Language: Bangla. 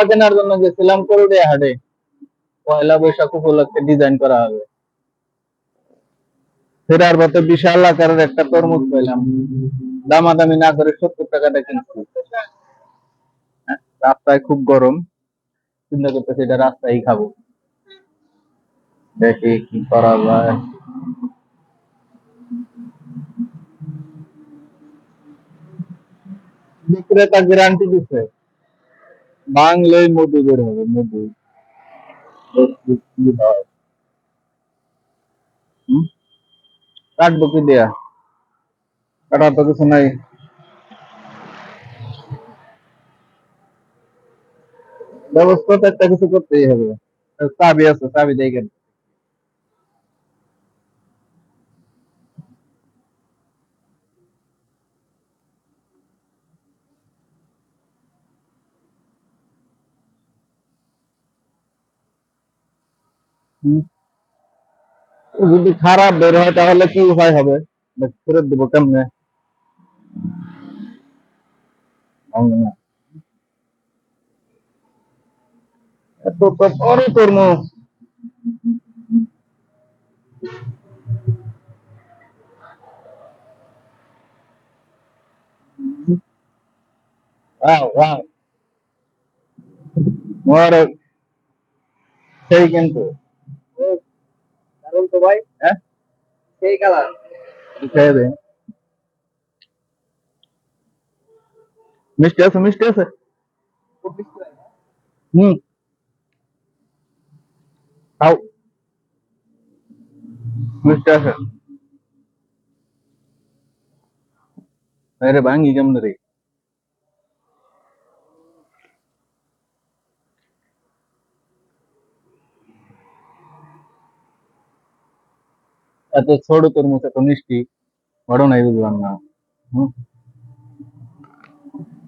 কলা কেনার জন্য গেছিলাম করুড়িয়া হাটে। পয়লা বৈশাখ উপলক্ষে ডিজাইন করা হবে। ফেরার পথে বিশাল আকারের একটা তরমুজ পেলাম, দামাদামি না করে 70 টাকাটা কিনছি। রাস্তায় খুব গরম, চিন্তা করতেছি এটা রাস্তায় খাবো, দেখি কি করা যায়। বিক্রেতা গ্যারান্টি দিচ্ছে বাংলায় মধু বের হবে, মধু হয়। কাটবো কি দেয়া, কাটার তো কিছু নাই, ব্যবস্থা তো একটা কিছু করতেই হবে। চাবি আছে, চাবি দেই কেন? যদি খারাপ বের হয় তাহলে কি উপায় হবে? ফেরত দেবো কেমনে? এত তো বড় তরমুজ, ওয়াও ওয়াও, মরে সেই কিন্তু দারুন তো ভাই, হ্যাঁ সেই কালার, খেয়ে দে। মিষ্টি আছে, মিষ্টি আছে, হুম, খাও, মিষ্টি আছে। আরে ভাঙ্গি কেমন রে? এত ছোট তরমুজ এত মিষ্টি, বড় নাই বুঝলাম না। হুম।